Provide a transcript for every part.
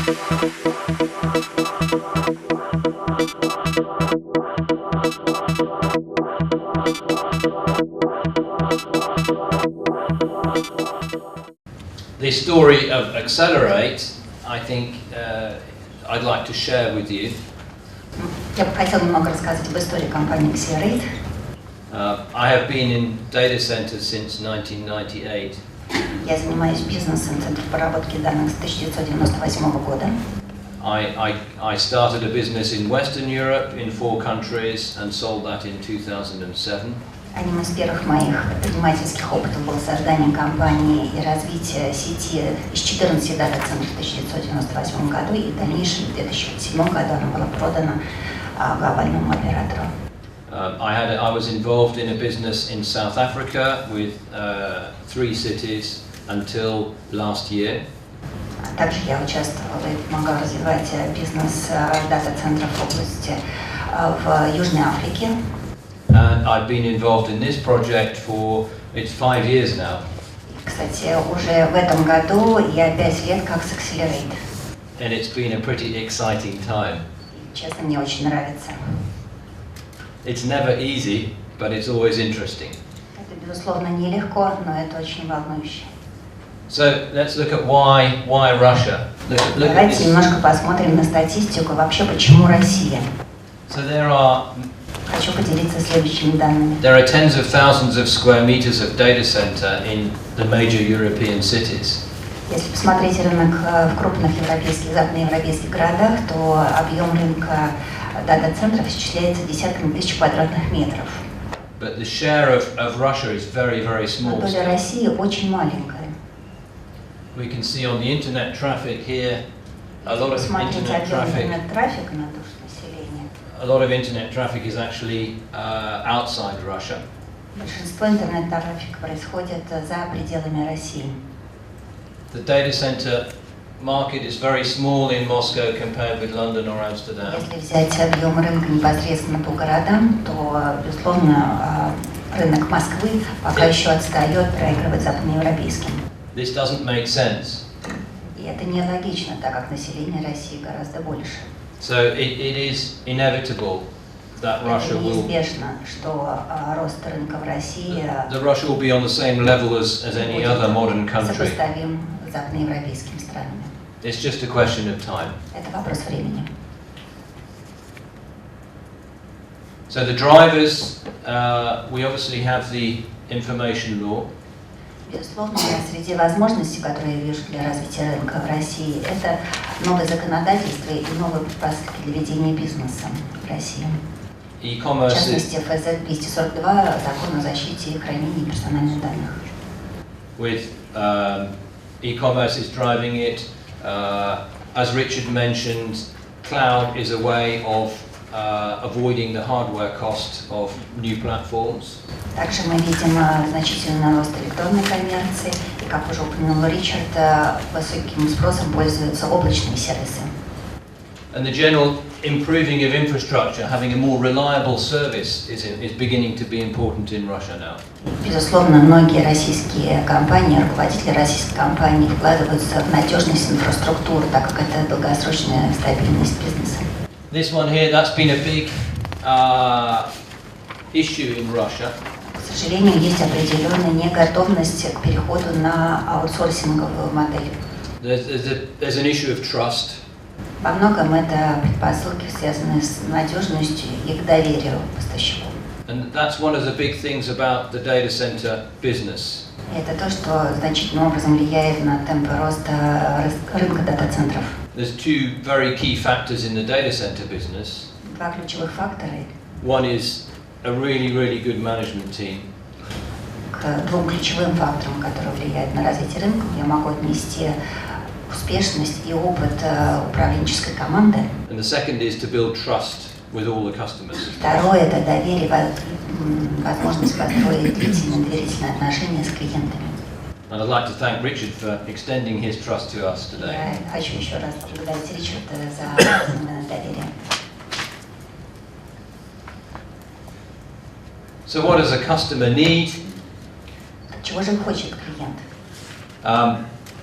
The story of IXcellerate, I think, I'd like to share with you. Я бы хотел немного рассказать об истории компании IXcellerate. I have been in data centers since 1998. Я занимаюсь бизнесом Центра проработки данных с 1998 года. I started a business in Western Europe in 4 countries and sold that in 2007. Одним из первых моих предпринимательских опытов было создание компании и развитие сети из 14 дата-центров в 1998 году, и в дальнейшем в 2007 году она была продана глобальному оператору. I was involved in a business in South Africa with 3 cities until last year. Также я участвовала и помогала развивать бизнес дата-центров в области в Южной Африке. And I've been involved in this project for, it's 5 years now. Кстати, уже в этом году я 5 лет как с IXcellerate. And it's been a pretty exciting time. Честно, мне очень нравится. It's never easy, but it's always interesting. Это, безусловно, нелегко, но это очень волнующе. So let's look at why Russia. Look at Давайте this. немножко посмотрим на статистику, вообще почему Россия. So there are Хочу поделиться следующими данными. There are tens of thousands of square meters of data center in the major European cities. Если посмотреть рынок в крупных европейских, западноевропейских городах, то объем рынка дата-центров исчисляется десятками тысяч квадратных метров. But the share of Russia is very, very small. Но доля России очень маленькая. We can see on the internet traffic here a lot of Посмотрите internet объем traffic. интернет-трафика на душу населения. A lot of internet traffic is actually outside Russia. Большинство интернет-трафика происходит за пределами России. The data center market is very small in Moscow compared with London or Amsterdam. Если взять объем рынка непосредственно по городам, то, безусловно, рынок Москвы пока еще отстает, проигрывает западноевропейским. This doesn't make sense. И это нелогично, так как население России гораздо больше. So it is inevitable that Russia Это will. неизбежно, что рост рынка в России That Russia will be on the same level as any other modern country. сопоставим с западноевропейскими странами. It's just a question of time. Это вопрос времени. So the drivers, we obviously have the information law. Безусловно, среди возможностей, которые я вижу для развития рынка в России, это новое законодательство и новые предпосылки для ведения бизнеса в России. В E-commerce частности, ФЗ 242, закон о защите и хранении персональных данных. with e-commerce is driving it. As Richard mentioned, cloud is a way of avoiding the hardware cost of new platforms. Также мы видим значительный рост электронной коммерции, и, как уже упомянул Ричард, высоким спросом пользуются облачные сервисы. And the general improving of infrastructure, having a more reliable service, is beginning to be important in Russia now. Безусловно, многие российские компании, руководители российских компаний вкладываются в надежность инфраструктуры, так как это долгосрочная стабильность бизнеса. This one here, that's been a big issue in Russia. К сожалению, есть определенная неготовность к переходу на аутсорсинговую модель. There's an issue of trust. Во многом это предпосылки, связанные с надежностью и к доверию поставщику. And that's one of the big things about the data center business. И это то, что значительным образом влияет на темпы роста рынка дата-центров. There's 2 very key factors in the data center business. Два ключевых фактора. One is a really, really good management team. К двум ключевым факторам, которые влияют на развитие рынка, я могу отнести успешность и опыт управленческой команды. And the second is to build trust with all the customers. Второе – это доверие, возможность построить длительные доверительные отношения с клиентами. And I'd like to thank Richard for extending his trust to us today. Я хочу еще раз поблагодарить Ричарда за оказанное доверие. So what does a customer need? Чего же хочет клиент?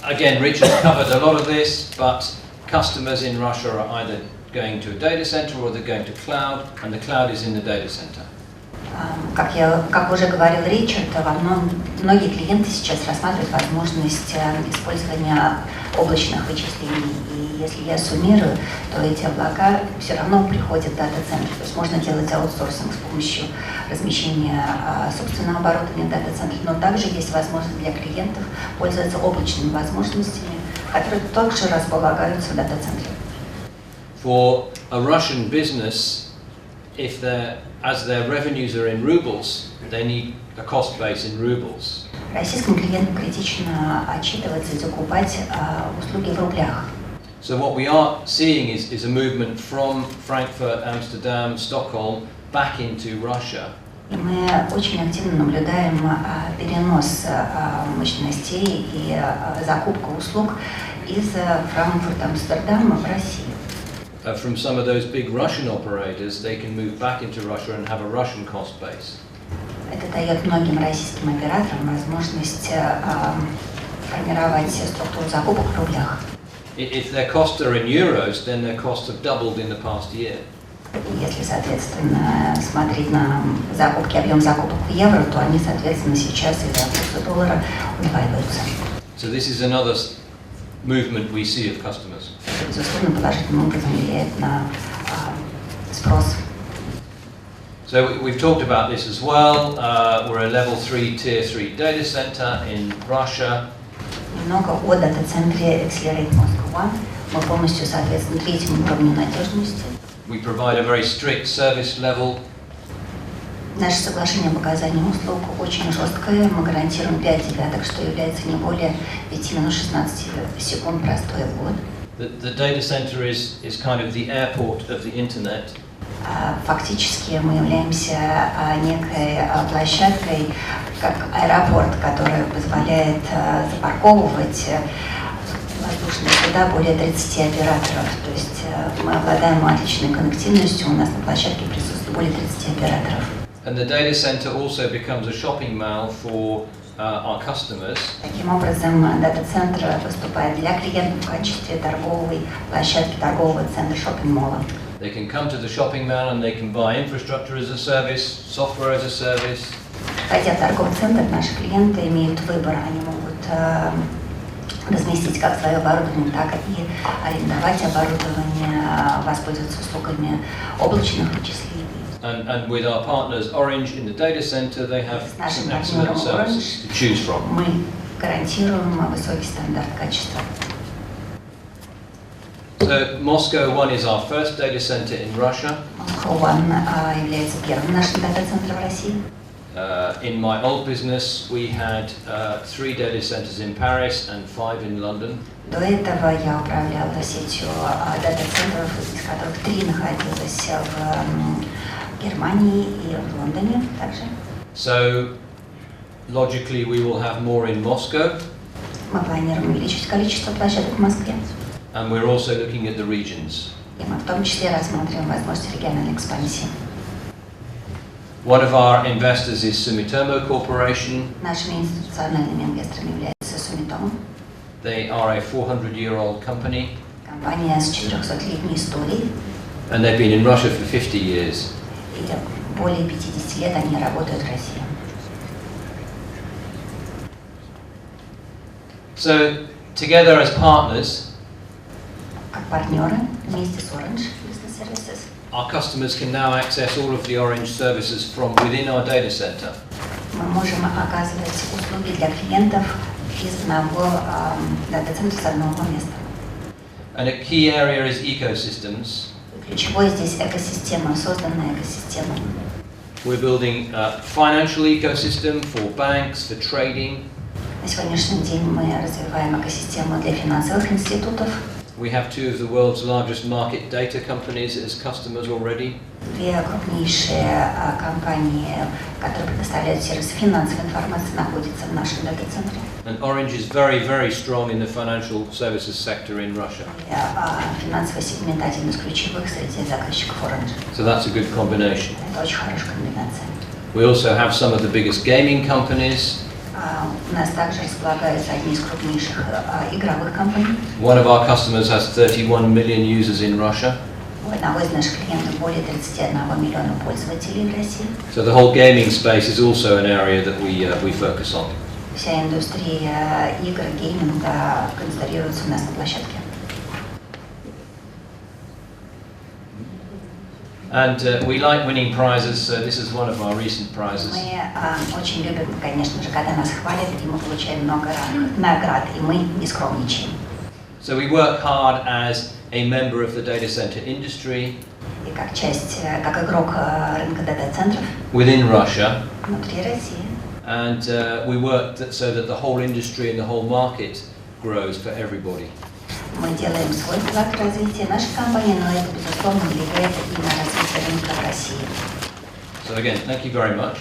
Again, Richard covered a lot of this, but customers in Russia are either going to a data center or they're going to cloud, and the cloud is in the data center. Как уже говорил Ричард, многие клиенты сейчас рассматривают возможность использования облачных вычислений. И если я суммирую, то эти облака все равно приходят в дата-центр. То есть можно делать аутсорсинг с помощью размещения собственного оборудования в дата-центре, но также есть возможность для клиентов пользоваться облачными возможностями, которые также располагаются в дата-центре. For a Russian business, as their revenues are in rubles, they need a cost base in rubles. Российским клиентам критично отчитываться и закупать услуги в рублях. So what we are seeing is a movement from Frankfurt, Amsterdam, Stockholm back into Russia. И мы очень активно наблюдаем перенос мощностей и закупку услуг из Франкфурта, Амстердама в Россию. From some of those big Russian operators, they can move back into Russia and have a Russian cost base. Это дает многим российским операторам возможность формировать структуру закупок в рублях. If their costs are in euros, then their costs have doubled in the past year. Если, соответственно, смотреть на закупки, объем закупок в евро, то они, соответственно, сейчас из-за курса доллара удваиваются. So this is another movement we see of customers. Безусловно, положительным образом влияет на спрос. So we've talked about this as well. We're a level 3, tier 3 data center in Russia. Немного о дата-центре IXcellerate Moscow. Мы полностью соответствуем третьему уровню надежности. We provide a very strict service level. Наше соглашение об оказании услуг очень жесткое. Мы гарантируем 5 девяток, что является не более 5 минут 16 секунд простой ввод. The data center is kind of the airport of the internet. Фактически мы являемся некой площадкой, как аэропорт, который позволяет запарковывать воздушные суда более 30 операторов. То есть мы обладаем отличной коннективностью, у нас на площадке присутствует более 30 операторов. And the data center also becomes a shopping mall for our customers. Таким образом, дата-центр выступает для клиентов в качестве торговой площадки, торгового центра шоппинг-молла. They can come to the shopping mall and they can buy infrastructure as a service, software as a service. Хотя в торговый центр наши клиенты имеют выбор, они могут разместить как свое оборудование, так и арендовать оборудование, воспользоваться услугами облачных вычислений. And with our partners Orange in the data center, they have some excellent services to choose from. Мы гарантируем высокий стандарт качества. So Moscow 1 is our first data center in Russia. Moscow 1 является первым нашим дата-центром в России. In my old business, we had 3 data centers in Paris and 5 in London. До этого я управляла сетью дата-центров, из которых 3 находилось в Германии и в Лондоне также. So logically, we will have more in Moscow. Мы планируем увеличить количество площадок в Москве. And we're also looking at the regions. И мы в том числе рассматриваем возможности региональной экспансии. One of our investors is Sumitomo Corporation. Нашими институциональными инвесторами является Sumitomo. They are a 400-year-old company. Компания с 400-летней историей. And they've been in Russia for 50 years. И более 50 лет они работают в России. So together as partners, как партнеры вместе с Orange Business Services, our customers can now access all of the Orange services from within our data center. Мы можем оказывать услуги для клиентов из одного дата-центра с одного места. And a key area is ecosystems. Ключевой здесь экосистема, созданная экосистема. We're building a financial ecosystem for banks, for trading. На сегодняшний день мы развиваем экосистему для финансовых институтов. We have 2 of the world's largest market data companies as customers already. 2 крупнейшие компании, которые предоставляют сервисы финансовой информации, находятся в нашем дата-центре. And Orange is very, very strong in the financial services sector in Russia. Финансовый сегмент один из ключевых среди заказчиков Orange. So that's a good combination. Это очень хорошая комбинация. We also have some of the biggest gaming companies. У нас также располагаются одни из крупнейших игровых компаний. One of our customers has 31 million users in Russia. У одного из наших клиентов более 31 миллиона пользователей в России. So the whole gaming space is also an area that we focus on. Вся индустрия игр, гейминга концентрируется у нас на площадке. And we like winning prizes, so this is one of our recent prizes. Мы очень любим, конечно же, когда нас хвалят, и мы получаем много наград, и мы не скромничаем. So we work hard as a member of the data center industry. И как часть, как игрок рынка дата-центров within Russia. Внутри России. And we work so that the whole industry and the whole market grows for everybody. Мы делаем свой вклад в развитие нашей компании, но это, безусловно, влияет и на развитие рынка в России. So again, thank you very much.